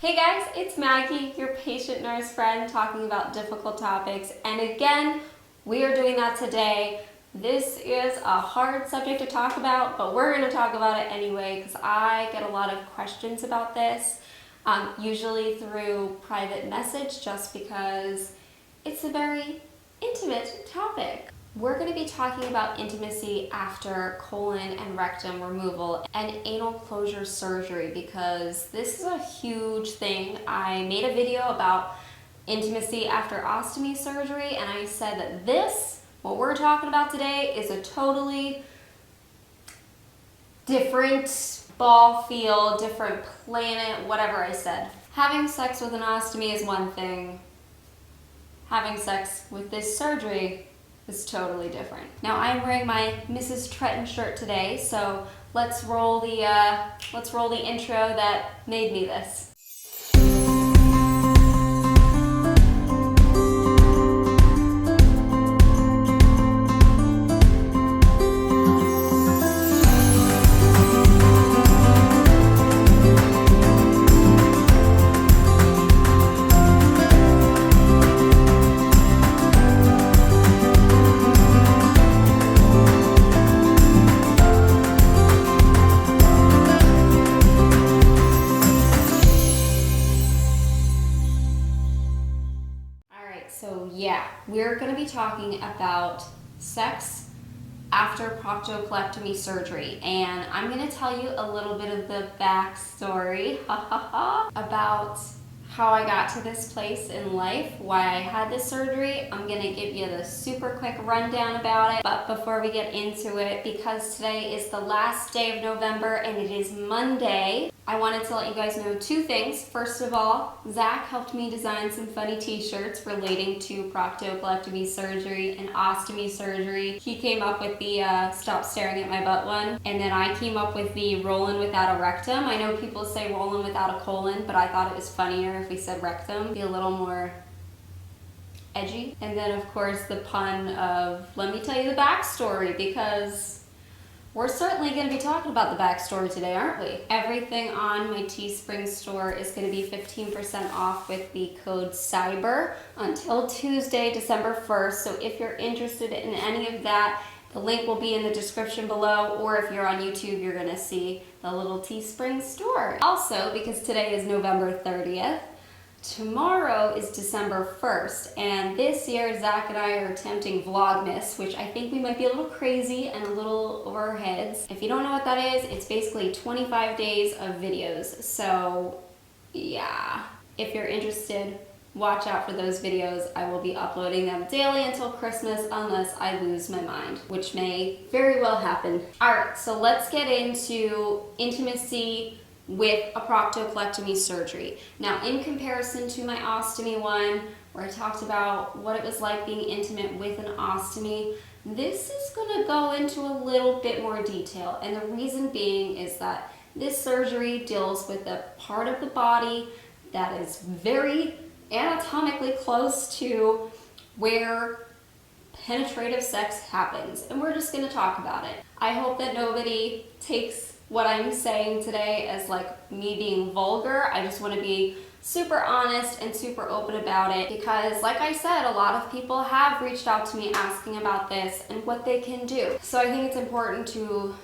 Hey guys, it's Maggie, your patient nurse friend, talking about difficult topics. And again, we are doing that today. This is a hard subject to talk about, but we're going to talk about it anyway because I get a lot of questions about this, usually through private message, just because it's a very intimate topic. We're going to be talking about intimacy after colon and rectum removal and anal closure surgery because this is a huge thing. I made a video about intimacy after ostomy surgery, and I said that what we're talking about today, is a totally different ball field, different planet, whatever I said. Having sex with an ostomy is one thing. Having sex with this surgery is totally different. Now I'm wearing my Mrs. Tretton shirt today, so let's roll the intro that made me this. So yeah, we're going to be talking about sex after proctocolectomy surgery, and I'm going to tell you a little bit of the backstory about how I got to this place in life, why I had this surgery. I'm going to give you the super quick rundown about it, but before we get into it, because today is the last day of November and it is Monday, I wanted to let you guys know two things. First of all, Zach helped me design some funny t-shirts relating to proctocolectomy surgery and ostomy surgery. He came up with the stop staring at my butt one, and then I came up with the rollin' without a rectum. I know people say rollin' without a colon, but I thought it was funnier if we said rectum. Be a little more edgy. And then of course the pun of, let me tell you the backstory, because we're certainly going to be talking about the backstory today, aren't we? Everything on my Teespring store is going to be 15% off with the code CYBER until Tuesday, December 1st. So if you're interested in any of that, the link will be in the description below, or if you're on YouTube, you're going to see the little Teespring store. Also, because today is November 30th, tomorrow is December 1st, and this year Zach and I are attempting Vlogmas, which I think we might be a little crazy and a little over our heads. If you don't know what that is, it's basically 25 days of videos. So yeah, if you're interested, watch out for those videos. I will be uploading them daily until Christmas unless I lose my mind, which may very well happen. Alright, so let's get into intimacy with a proctocolectomy surgery. Now, in comparison to my ostomy one, where I talked about what it was like being intimate with an ostomy, this is going to go into a little bit more detail. And the reason being is that this surgery deals with a part of the body that is very anatomically close to where penetrative sex happens. And we're just going to talk about it. I hope that nobody takes what I'm saying today as like me being vulgar. I just want to be super honest and super open about it because, like I said, a lot of people have reached out to me asking about this and what they can do. So I think it's important to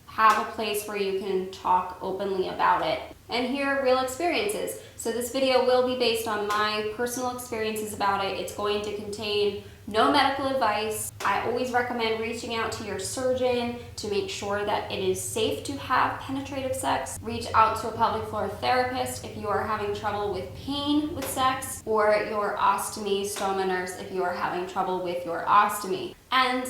have a place where you can talk openly about it and hear real experiences. So this video will be based on my personal experiences about it. It's going to contain no medical advice. I always recommend reaching out to your surgeon to make sure that it is safe to have penetrative sex. Reach out to a pelvic floor therapist if you are having trouble with pain with sex, or your ostomy stoma nurse if you are having trouble with your ostomy. And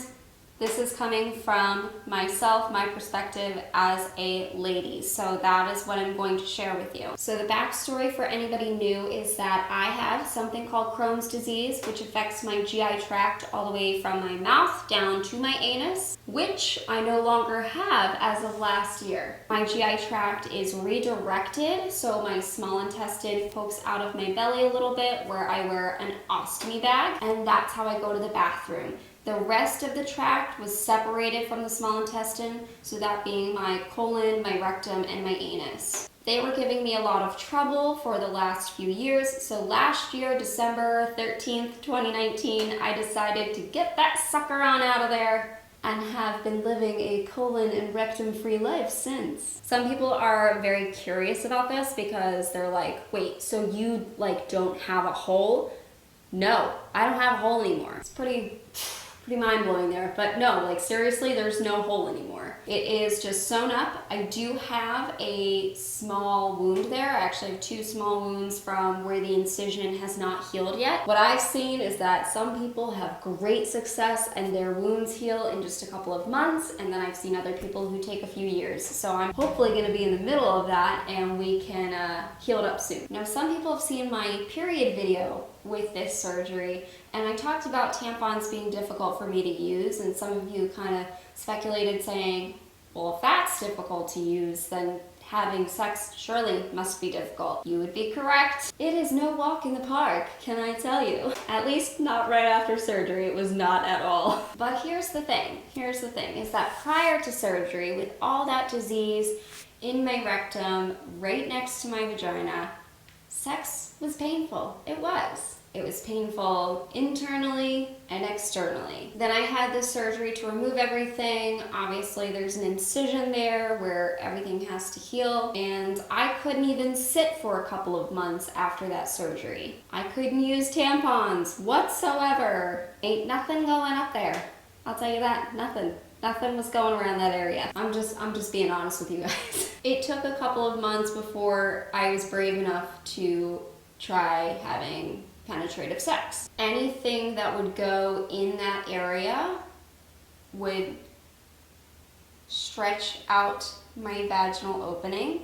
this is coming from myself, my perspective as a lady. So that is what I'm going to share with you. So the backstory for anybody new is that I have something called Crohn's disease, which affects my GI tract all the way from my mouth down to my anus, which I no longer have as of last year. My GI tract is redirected, so my small intestine pokes out of my belly a little bit where I wear an ostomy bag, and that's how I go to the bathroom. The rest of the tract was separated from the small intestine, so that being my colon, my rectum, and my anus. They were giving me a lot of trouble for the last few years. So last year, December 13th, 2019, I decided to get that sucker on out of there and have been living a colon and rectum free life since. Some people are very curious about this because they're like, wait, so you like don't have a hole? No, I don't have a hole anymore. It's pretty mind-blowing there, but no, like seriously, there's no hole anymore. It is just sewn up. I do have a small wound there. I actually have 2 small wounds from where the incision has not healed yet. What I've seen is that some people have great success and their wounds heal in just a couple of months, and then I've seen other people who take a few years. So I'm hopefully gonna be in the middle of that and we can heal it up soon. Now, some people have seen my period video with this surgery, and I talked about tampons being difficult for me to use, and some of you kind of speculated saying, well, if that's difficult to use, then having sex surely must be difficult. You would be correct. It is no walk in the park, can I tell you? At least not right after surgery. It was not at all. But here's the thing, is that prior to surgery, with all that disease in my rectum, right next to my vagina, sex was painful. It was. It was painful internally and externally. Then I had this surgery to remove everything. Obviously there's an incision there where everything has to heal, and I couldn't even sit for a couple of months after that surgery. I couldn't use tampons whatsoever. Ain't nothing going up there. I'll tell you that, nothing. Nothing was going around that area. I'm just being honest with you guys. It took a couple of months before I was brave enough to try having penetrative sex. Anything that would go in that area would stretch out my vaginal opening,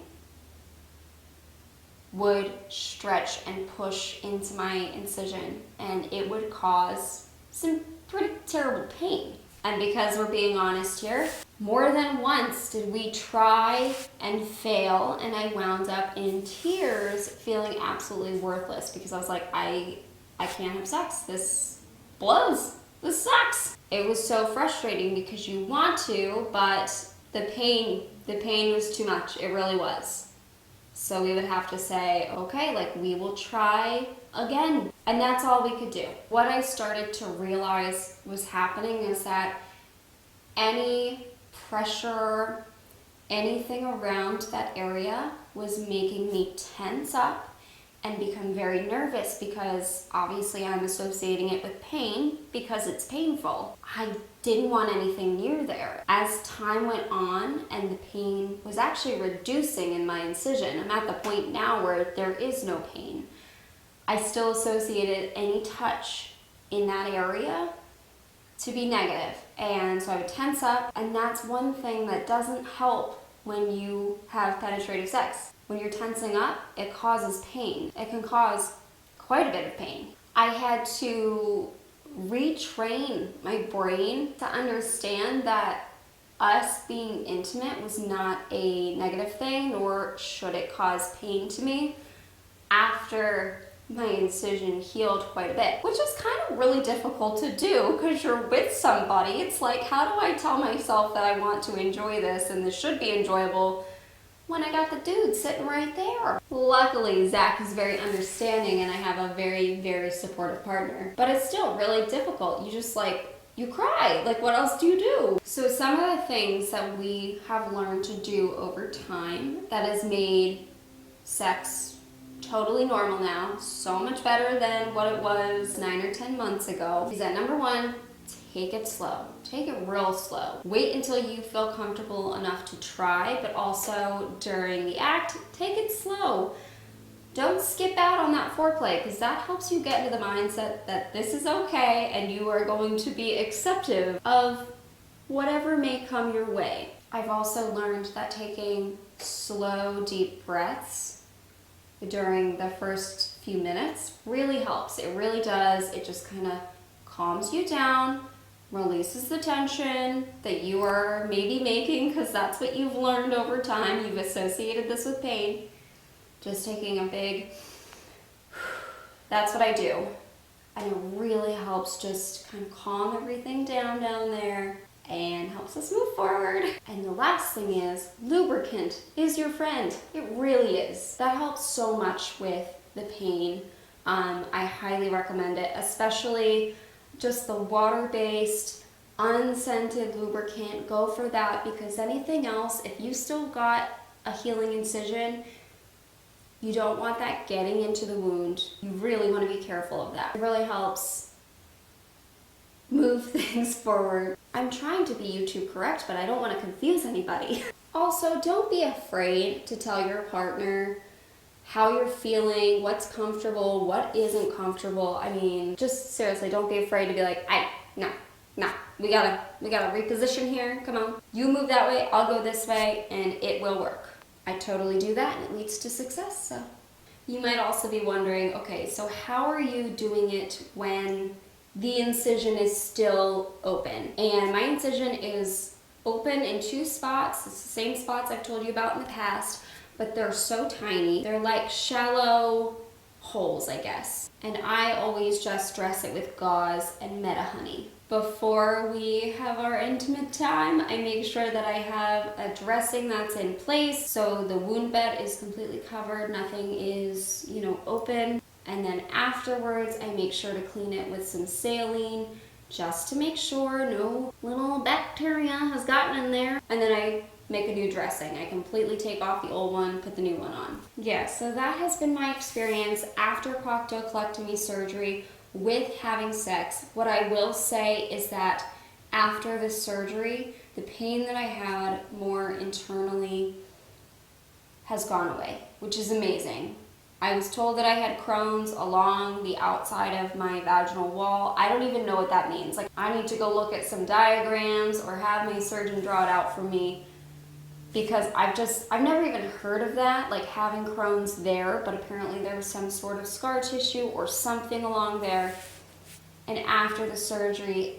would stretch and push into my incision, and it would cause some pretty terrible pain. And because we're being honest here, more than once did we try and fail, and I wound up in tears feeling absolutely worthless because I was like, I can't have sex. This blows. This sucks. It was so frustrating because you want to, but the pain was too much. It really was. So we would have to say, okay, like we will try again. And that's all we could do. What I started to realize was happening is that any pressure, anything around that area was making me tense up and become very nervous because obviously I'm associating it with pain because it's painful. I didn't want anything near there. As time went on and the pain was actually reducing in my incision, I'm at the point now where there is no pain. I still associated any touch in that area to be negative. And so I would tense up, and that's one thing that doesn't help when you have penetrative sex. When you're tensing up, it causes pain. It can cause quite a bit of pain. I had to retrain my brain to understand that us being intimate was not a negative thing, nor should it cause pain to me after my incision healed quite a bit, which is kind of really difficult to do because you're with somebody. It's like, how do I tell myself that I want to enjoy this and this should be enjoyable when I got the dude sitting right there? Luckily, Zach is very understanding and I have a very, very supportive partner. But it's still really difficult. You just you cry. Like, what else do you do? So some of the things that we have learned to do over time that has made sex totally normal now, so much better than what it was 9 or 10 months ago, is that number one, take it slow. Take it real slow. Wait until you feel comfortable enough to try, but also during the act, take it slow. Don't skip out on that foreplay because that helps you get into the mindset that this is okay and you are going to be acceptive of whatever may come your way. I've also learned that taking slow, deep breaths during the first few minutes really helps. It really does. It just kind of calms you down, releases the tension that you are maybe making because that's what you've learned over time. You've associated this with pain. Just taking a big, that's what I do. And it really helps just kind of calm everything down there and helps us move forward. And the last thing is, lubricant is your friend. It really is. That helps so much with the pain. I highly recommend it, especially just the water-based, unscented lubricant. Go for that, because anything else, if you still got a healing incision, you don't want that getting into the wound. You really want to be careful of that. It really helps move things forward. I'm trying to be YouTube correct, but I don't want to confuse anybody. Also, don't be afraid to tell your partner how you're feeling, what's comfortable, what isn't comfortable. I mean, just seriously, don't be afraid to be like, no, we gotta reposition here, come on. You move that way, I'll go this way, and it will work. I totally do that, and it leads to success. So you might also be wondering, okay, so how are you doing it when the incision is still open? And my incision is open in 2 spots. It's the same spots I've told you about in the past, but they're so tiny. They're like shallow holes, I guess. And I always just dress it with gauze and Meta Honey. Before we have our intimate time, I make sure that I have a dressing that's in place so the wound bed is completely covered, nothing is, open. And then afterwards, I make sure to clean it with some saline just to make sure no little bacteria has gotten in there. And then I make a new dressing. I completely take off the old one, put the new one on. Yeah, so that has been my experience after proctocolectomy surgery with having sex. What I will say is that after the surgery, the pain that I had more internally has gone away, which is amazing. I was told that I had Crohn's along the outside of my vaginal wall. I don't even know what that means. Like, I need to go look at some diagrams or have my surgeon draw it out for me, because I've never even heard of that, like having Crohn's there, but apparently there was some sort of scar tissue or something along there. And after the surgery,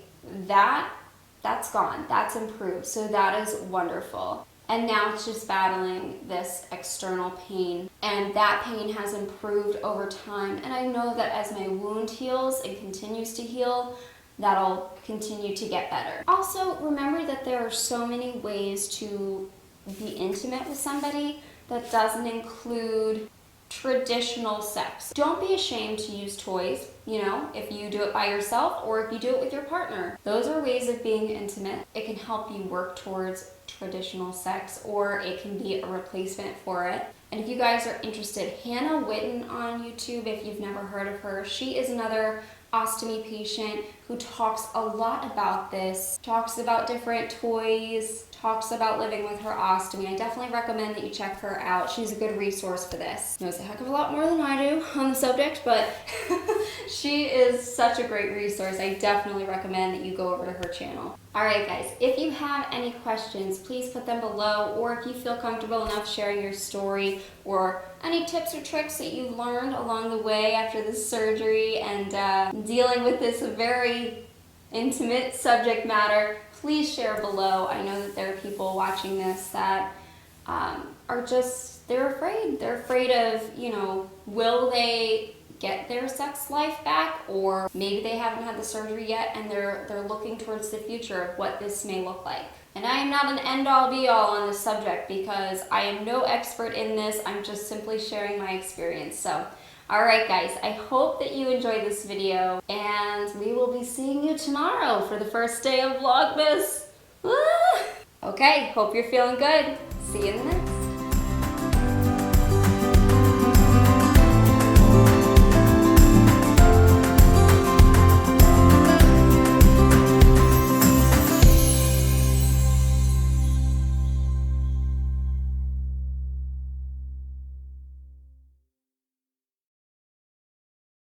that's gone, that's improved. So that is wonderful. And now it's just battling this external pain. And that pain has improved over time. And I know that as my wound heals and continues to heal, that'll continue to get better. Also, remember that there are so many ways to be intimate with somebody that doesn't include traditional sex. Don't be ashamed to use toys, if you do it by yourself or if you do it with your partner. Those are ways of being intimate. It can help you work towards traditional sex, or it can be a replacement for it. And if you guys are interested, Hannah Witten on YouTube, if you've never heard of her, she is another ostomy patient who talks a lot about this, talks about different toys, talks about living with her ostomy. I definitely recommend that you check her out. She's a good resource for this. Knows a heck of a lot more than I do on the subject, but she is such a great resource. I definitely recommend that you go over to her channel. Alright guys, if you have any questions, please put them below, or if you feel comfortable enough sharing your story or any tips or tricks that you've learned along the way after this surgery and dealing with this very intimate subject matter, please share below. I know that there are people watching this that they're afraid. They're afraid of, will they get their sex life back, or maybe they haven't had the surgery yet and they're looking towards the future of what this may look like. And I am not an end-all be-all on this subject because I am no expert in this. I'm just simply sharing my experience. So, alright guys, I hope that you enjoyed this video, and we will be seeing you tomorrow for the first day of Vlogmas. Okay, hope you're feeling good. See you in the next.